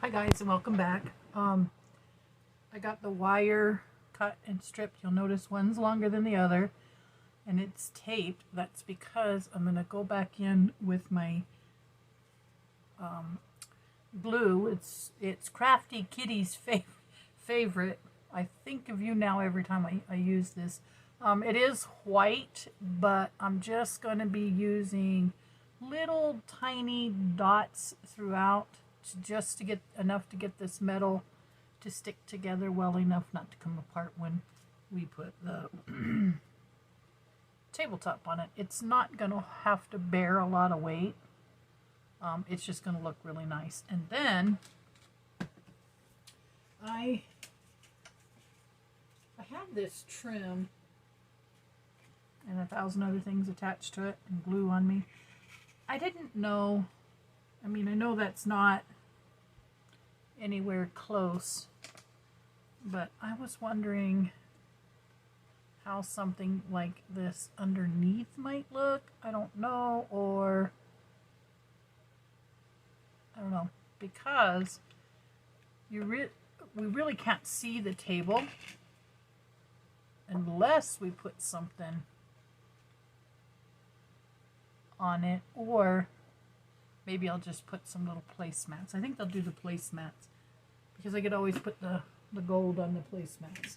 Hi guys and welcome back. I got the wire cut and stripped. You'll notice one's longer than the other and it's taped. That's because I'm going to go back in with my glue. It's Crafty Kitty's favorite. I think of you now every time I use this. It is white, but I'm just going to be using little tiny dots throughout just to get enough to get this metal to stick together well enough not to come apart when we put the tabletop on it. It's not going to have to bear a lot of weight. It's just going to look really nice. And then I have this trim and 1,000 other things attached to it and glue on me. I didn't know, I know that's not anywhere close, but I was wondering how something like this underneath might look. I don't know, or I don't know, because we really can't see the table unless we put something on it, or maybe I'll just put some little placemats. I think they'll do the placemats because I could always put the gold on the placemats.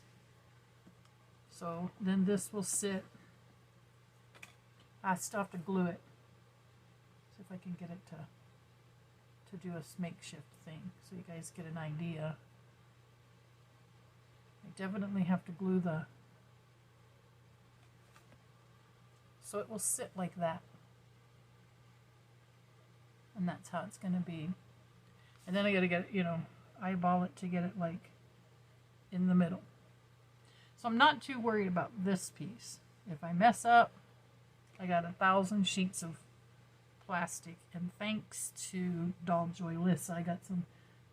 So then this will sit. I still have to glue it. See if I can get it to do a makeshift thing so you guys get an idea. I definitely have to glue so it will sit like that. And that's how it's going to be. And then I got to get, eyeball it to get it like in the middle. So I'm not too worried about this piece. If I mess up, I got 1,000 sheets of plastic. And thanks to Doll Joy Lists, I got some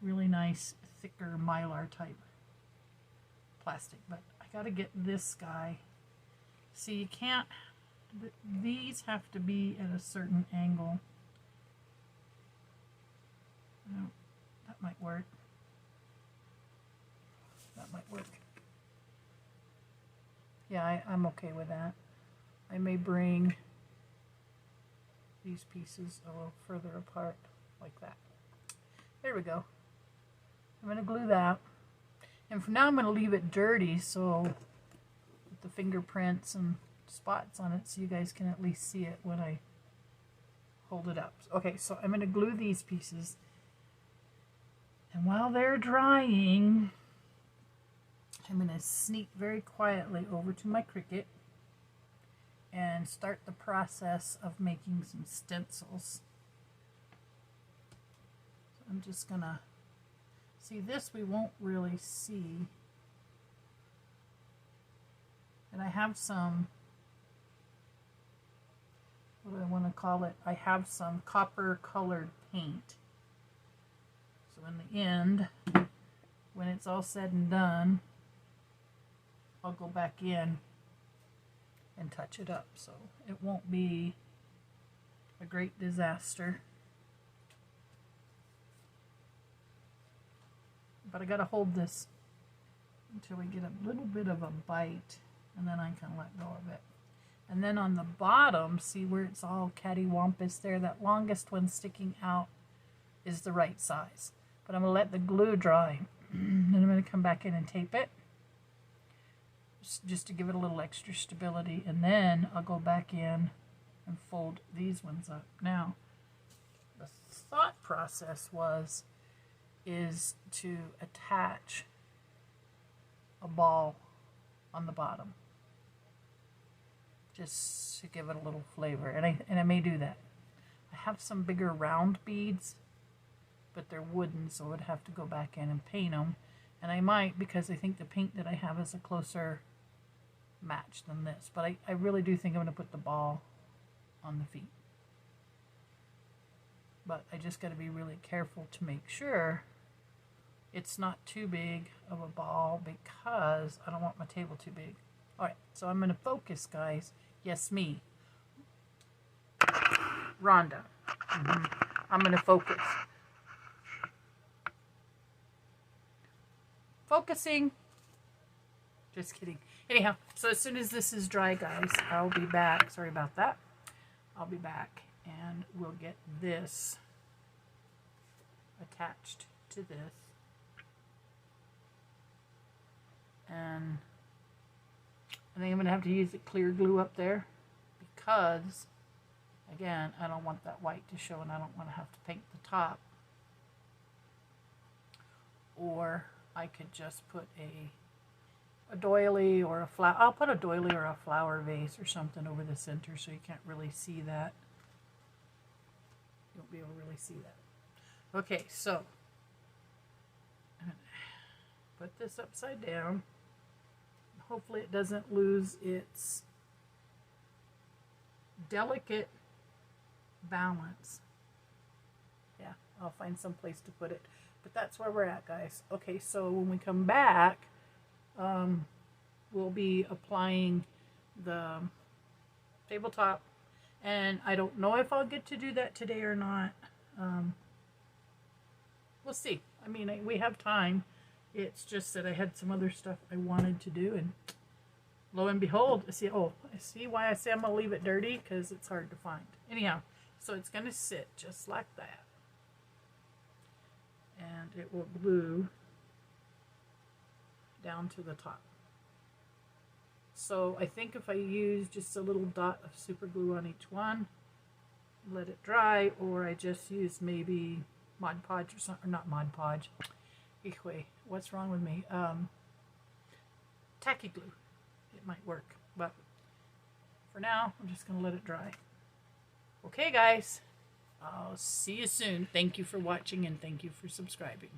really nice, thicker Mylar type plastic. But I got to get this guy. See, you can't, these have to be at a certain angle. No, that might work. That might work. Yeah, I'm okay with that. I may bring these pieces a little further apart like that. There we go. I'm going to glue that. And for now I'm going to leave it dirty so with the fingerprints and spots on it so you guys can at least see it when I hold it up. Okay, so I'm going to glue these pieces. And while they're drying, I'm going to sneak very quietly over to my Cricut and start the process of making some stencils. So I'm just going to see this, we won't really see. And I have some, what do I want to call it? I have some copper colored paint. So in the end, when it's all said and done, I'll go back in and touch it up. So it won't be a great disaster. But I gotta hold this until we get a little bit of a bite, and then I can let go of it. And then on the bottom, see where it's all cattywampus there? That longest one sticking out is the right size. But I'm going to let the glue dry. Then I'm going to come back in and tape it. Just to give it a little extra stability. And then I'll go back in and fold these ones up. Now, the thought process is to attach a ball on the bottom. Just to give it a little flavor. And I may do that. I have some bigger round beads, but they're wooden, so I would have to go back in and paint them. And I might, because I think the paint that I have is a closer match than this. But I really do think I'm going to put the ball on the feet. But I just got to be really careful to make sure it's not too big of a ball because I don't want my table too big. Alright, so I'm going to focus, guys. Yes, me. Rhonda. I'm going to focus. focusing. Just kidding. Anyhow, so as soon as this is dry, guys, I'll be back. Sorry about that. I'll be back and we'll get this attached to this. And I think I'm going to have to use the clear glue up there because, again, I don't want that white to show and I don't want to have to paint the top. Or I could just put a doily or a flower. I'll put a doily or a flower vase or something over the center so you can't really see that. You won't be able to really see that. Okay, so I'm going to put this upside down. Hopefully it doesn't lose its delicate balance. Yeah, I'll find some place to put it. But that's where we're at, guys. Okay, so when we come back, we'll be applying the tabletop. And I don't know if I'll get to do that today or not. We'll see. I mean, we have time. It's just that I had some other stuff I wanted to do, and lo and behold, I see why I say I'm going to leave it dirty, because it's hard to find. Anyhow, so it's going to sit just like that. And it will glue down to the top. So I think if I use just a little dot of super glue on each one, let it dry, or I just use maybe Mod Podge or something, or not Mod Podge. What's wrong with me? Tacky glue. It might work, but for now, I'm just going to let it dry. Okay, guys. I'll see you soon. Thank you for watching and thank you for subscribing.